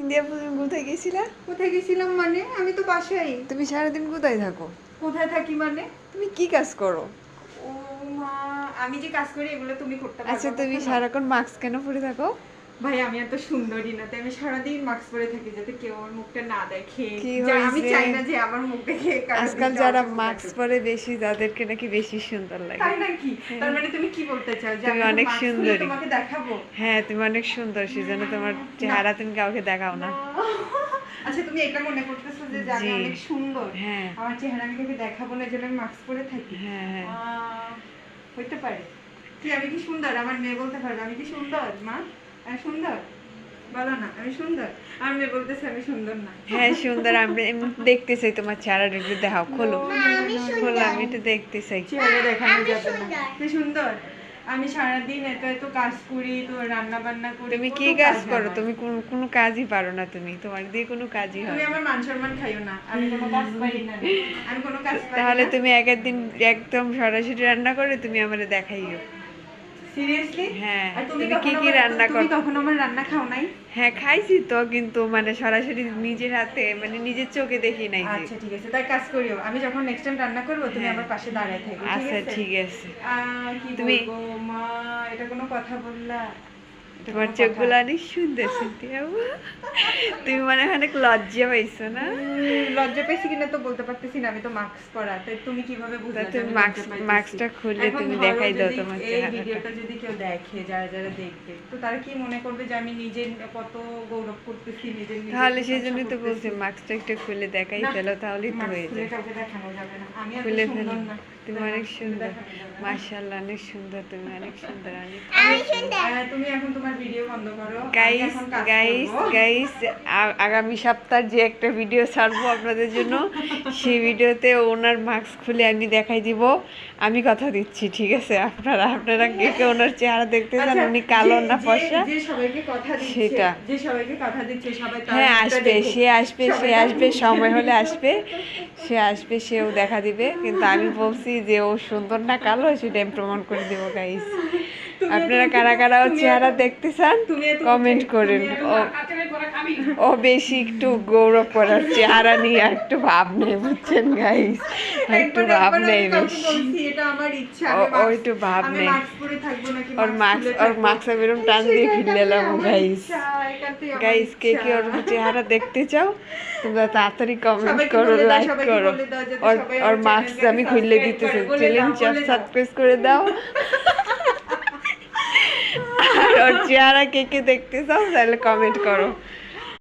India তুমি কোথায় গেছিলা? কোথায় গেছিলাম মানে? আমি তো বাসায়। তুমি সারাদিন কোথায় থাকো? কোথায় থাকি মানে? তুমি কি কাজ করো? ও মা, আমি যে কাজ করি এগুলো তুমি করতে পারবে? আচ্ছা, তুমি কখনো? সারাক্ষণ মাস্ক কেন পরে থাকো? ভাই আমি এত সুন্দরী না, তাই আমি সারাদিন মাস্ক পরে থাকি যাতে কেউ আমার মুখটা না দেখে। কি আমি হয়েছে? চাই না যে আমার মুখ দেখে কারো আজকাল দিকে যারা অচক্ষু মাস্ক তাকাক। পরে বেশি, তাদেরকে নাকি বেশি সুন্দর লাগে। তাই নাকি? তার মানে তুমি কি বলতে চাও যে তুমি আমি অনেক মাস্ক খুলে সুন্দরী। তোমাকে দেখাবো? হ্যাঁ, তুমি অনেক সুন্দর, সেজন্য তোমার চেহারা তুমি কাউকে দেখাও না। আচ্ছা, তুমি এটা মনে করতেছো যে আমি জি। অনেক সুন্দর? হ্যাঁ। আমার চেহারা আমি কাউকে দেখাবো না, যেন আমি মাস্ক পরে থাকি? হ্যাঁ, হ্যাঁ। হইতে পারে। কি আমি কি সুন্দর? আমার মেয়ে বলতে পারবে আমি কি সুন্দর? মা, আমি সুন্দর? বলো না আমি সুন্দর। আমার মেয়ে বলতেছে আমি সুন্দর না। হ্যাঁ, সুন্দর। আমি দেখতে চাই তোমার চেহারাটা, একটু দেখাও, খোলো। খোলো, আমি একটু দেখতে চাই। চেহারা দেখানো যাবে না। তুই সুন্দর? আমি সারাদিন এত এত কাজ করি, তো রান্না বান্না করি। তুমি কত কি কাজ করো? আমার। তুমি কোনো কাজই পারো না, তুমি তোমার দিয়ে কোনো কাজই হয় তুমি না। আমার মান সম্মান খাইও না, আমি কোনো কাজ পারি না। আমি কোনো কাজ পারি তাহলে না। তুমি এক একদিন একদম সরাসরি রান্না করে তুমি আমারে দেখাইও। সিরিয়াসলি? হ্যাঁ, আর তুমি কি কি রান্না তুমি করো? কখনো আমার রান্না খাও নাই? হ্যাঁ, খাইছি তো, কিন্তু মানে সরাসরি নিজের হাতে, মানে নিজের চোখে দেখি নাই যে। আচ্ছা ঠিক আছে, তাই কাজ করিও। আমি যখন নেক্সট টাইম রান্না করব তুমি হ্যাঁ। আমার পাশে দাঁড়ায় থেকো, ঠিক আচ্ছা, আছে? ঠিক আছে। কি তুমি- বলবো মা, এটা কোনো কথা বললা? এটা তোমার কোনো চোখগুলো কথা? অনেক সুন্দর, সিনথিয়া আপু। তুমি মানে অনেক লজ্জা পাইছো না? লজ্জা পেয়েছি কিনা তো বলতে পারতেছি না, আমি তো মাস্ক পরা, তাই তুমি কিভাবে তা বুঝলে যে তুমি আমি লজ্জা পাইতেছি? মাস্কটা খুললে এখন তুমি ধরো দেখাই দাও যদি তোমার এই চেহারাটা। ভিডিওটা যদি কেউ দেখে, যারা যারা দেখবে, তো তারা কি মনে করবে যে আমি নিজে কত গৌরব করতেছি, নিজের তাহলে সেই প্রশংসা জন্যই তো বলছি, করতেছি। মাস্কটা একটু খুলে দেখাই না, ফেলো, তাহলেই তো মাস্ক হয়ে খুলে যায়। কাউকে দেখানো যাবে না। আমি এত খুলে ফেলো। সুন্দর না। তুমি তাই অনেক মাস্ক খুলে সুন্দর। দেখানো যাবে না। মাশাআল্লাহ, অনেক সুন্দর, তুমি অনেক সুন্দর, অনেক তুমি এখন তোমার ভিডিও বন্ধ করো। আমি গাইস এখন কাজ গাইস করব। গাইস আগামী সপ্তাহ যে একটা ভিডিও ছাড়বো আপনাদের জন্য, সেই ভিডিওতে ওনার মাস্ক খুলে আমি দেখাই দিব। আমি কথা দিচ্ছি, ঠিক আছে? আপনারা কে কে ওনার চেহারা দেখতে চান, আচ্ছা, উনি কালো না ফর্সা, যে সবাইকে কথা দিচ্ছে, সেটা। যে সবাইকে কথা দিচ্ছে সবাই তার হ্যাঁ, মুখটা আসবে, দেখুক। সে আসবে, সবাই সে তার আসবে, মুখটা সময় হলে দেখুক। আসবে, সে আসবে, সেও দেখা দিবে। কিন্তু আমি বলছি যে ও সুন্দর না কালো, সেটা আমি প্রমাণ করে দেবো গাইস। আপনারা কারা কারা ওর চেহারা দেখতে চান কমেন্ট করেন। ও বেশি একটু গৌরব করার চেহারা নিয়ে একটু ভাব নেই, বুঝছেন গাইস? একটু ভাব নেই বেশি। এটা আমার ইচ্ছা, ও একটু ভাব আমি নেই। মাস্ক পরে থাকবো নাকি ওর মাস্ক বেরোম টান দিয়ে ফিরলাম গাইস। গাইস, কে কে ওর চেহারা দেখতে চাও তোমরা তাড়াতাড়ি কমেন্ট করো, লাইক করো। ওর মাস্ক আমি খুলে দিতেছি, চ্যালেঞ্জ সাবস্ক্রাইব করে দাও। আর ওর চেহারা কে কে দেখতে চাও তাহলে কমেন্ট করো।